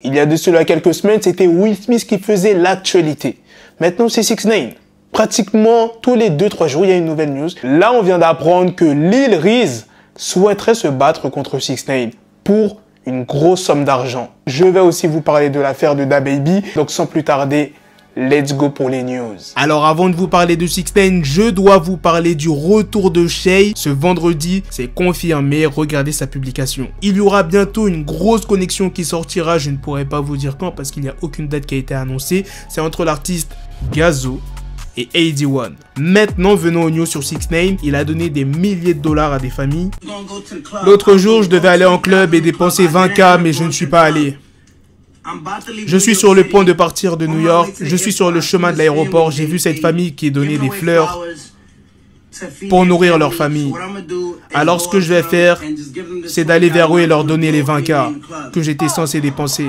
Il y a de cela quelques semaines, c'était Will Smith qui faisait l'actualité. Maintenant, c'est 6ix9ine. Pratiquement tous les 2-3 jours, il y a une nouvelle news. Là, on vient d'apprendre que Lil Reese souhaiterait se battre contre 6ix9ine pour une grosse somme d'argent. Je vais aussi vous parler de l'affaire de DaBaby. Donc, sans plus tarder, let's go pour les news. Alors avant de vous parler de 6ix9ine, je dois vous parler du retour de Shay. Ce vendredi, c'est confirmé, regardez sa publication. Il y aura bientôt une grosse connexion qui sortira, je ne pourrais pas vous dire quand parce qu'il n'y a aucune date qui a été annoncée. C'est entre l'artiste Gazo et AD1. Maintenant, venons aux news sur 6ix9ine. Il a donné des milliers de dollars à des familles. L'autre jour, je devais aller en club et dépenser 20K, mais je ne suis pas allé. Je suis sur le point de partir de New York, je suis sur le chemin de l'aéroport, j'ai vu cette famille qui donnait des fleurs pour nourrir leur famille. Alors ce que je vais faire, c'est d'aller vers eux et leur donner les 20K que j'étais censé dépenser.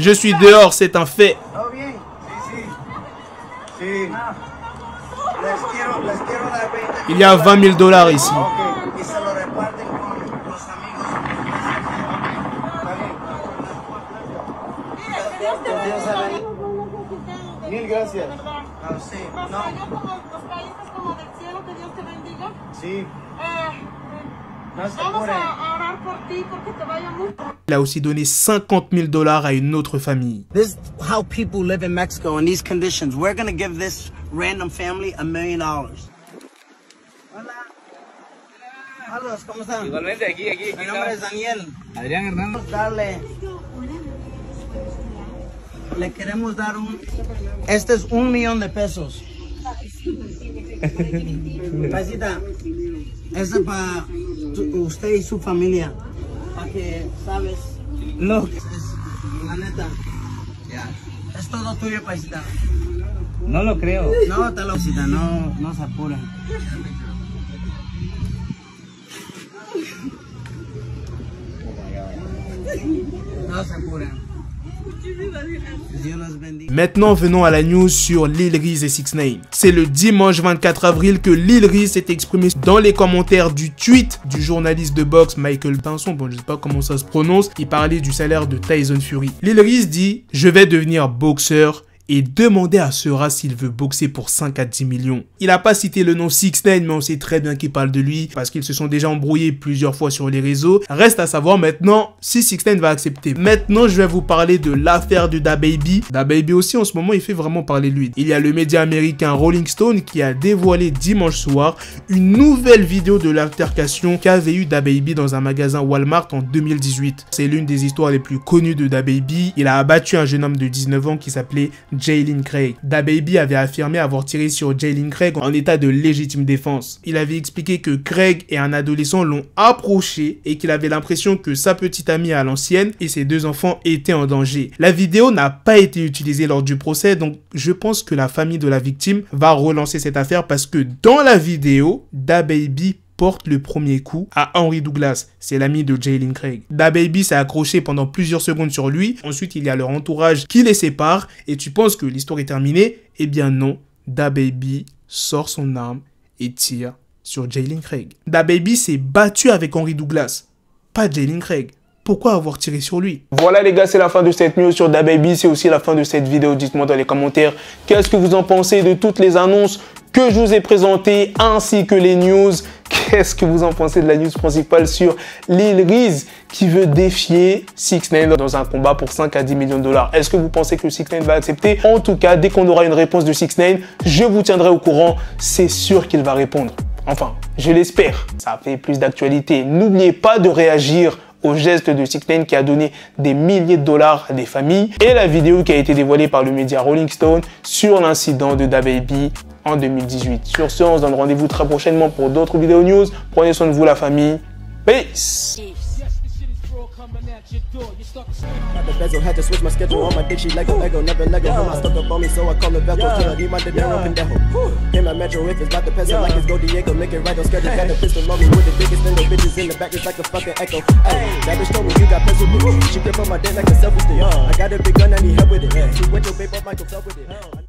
Je suis dehors, c'est un fait. Il y a 20 000 dollars ici. Mil gracias. Il a aussi donné 50 000 dollars à une autre famille. This is how people live in Mexico in these conditions. We're going to give this random family $1 million. Hola. Carlos, ¿cómo están? Igualmente, aquí. Mi nombre es Daniel. Adrián Hernández. Le queremos dar este es $1 millón de pesos. Paisita, este es para usted y su familia. Para que, ¿sabes? Look, la neta. Es todo tuyo, paisita. No lo creo. No, te lo paisita, no se apuren. No se apuren. Maintenant, venons à la news sur Lil Reese et 6ix9ine. C'est le dimanche 24 avril que Lil Reese s'est exprimé dans les commentaires du tweet du journaliste de boxe Michael Pinson. Bon, je sais pas comment ça se prononce. Il parlait du salaire de Tyson Fury. Lil Reese dit « Je vais devenir boxeur » et demander à Sera s'il veut boxer pour 5 à 10 millions. Il n'a pas cité le nom 6ix9ine, mais on sait très bien qu'il parle de lui, parce qu'ils se sont déjà embrouillés plusieurs fois sur les réseaux. Reste à savoir maintenant si 6ix9ine va accepter. Maintenant, je vais vous parler de l'affaire de DaBaby. DaBaby aussi, en ce moment, il fait vraiment parler de lui. Il y a le média américain Rolling Stone qui a dévoilé dimanche soir une nouvelle vidéo de l'altercation qu'avait eu DaBaby dans un magasin Walmart en 2018. C'est l'une des histoires les plus connues de DaBaby. Il a abattu un jeune homme de 19 ans qui s'appelait Jalen Craig. DaBaby avait affirmé avoir tiré sur Jalen Craig en état de légitime défense. Il avait expliqué que Craig et un adolescent l'ont approché et qu'il avait l'impression que sa petite amie à l'ancienne et ses deux enfants étaient en danger. La vidéo n'a pas été utilisée lors du procès, donc je pense que la famille de la victime va relancer cette affaire parce que dans la vidéo, DaBaby porte le premier coup à Henry Douglas, c'est l'ami de Jalen Craig. DaBaby s'est accroché pendant plusieurs secondes sur lui, ensuite il y a leur entourage qui les sépare, et tu penses que l'histoire est terminée? Eh bien non, DaBaby sort son arme et tire sur Jalen Craig. DaBaby s'est battu avec Henry Douglas, pas Jalen Craig. Pourquoi avoir tiré sur lui? Voilà les gars, c'est la fin de cette news sur DaBaby, c'est aussi la fin de cette vidéo. Dites-moi dans les commentaires qu'est-ce que vous en pensez de toutes les annonces que je vous ai présentées ainsi que les news. Qu'est-ce que vous en pensez de la news principale sur Lil Reese qui veut défier 6ix9ine dans un combat pour 5 à 10 millions de dollars? Est-ce que vous pensez que 6ix9ine va accepter? En tout cas, dès qu'on aura une réponse de 6ix9ine, je vous tiendrai au courant. C'est sûr qu'il va répondre. Enfin, je l'espère. Ça fait plus d'actualité. N'oubliez pas de réagir au geste de 6ix9ine qui a donné des milliers de dollars à des familles et la vidéo qui a été dévoilée par le média Rolling Stone sur l'incident de DaBaby en 2018. Sur ce, on se donne rendez-vous très prochainement pour d'autres vidéos news. Prenez soin de vous la famille. Peace. At the bezel, had to switch my schedule on my dick, she Lego, never Lego. Her mouth stuck up on me, so I call her Velcro. Till I leave my dinero pendejo. Him at Metro, if it's about to pencil, like it's Go Diego, make it right on schedule. Got a pistol on me with the biggest thing, the bitches in the back, it's like a fucking echo. Ay, that bitch told me you got pencil, bitch. She grip on my dick like a selfie stick. I got a big gun, I need help with it. She went your babe up, Michael fell with it.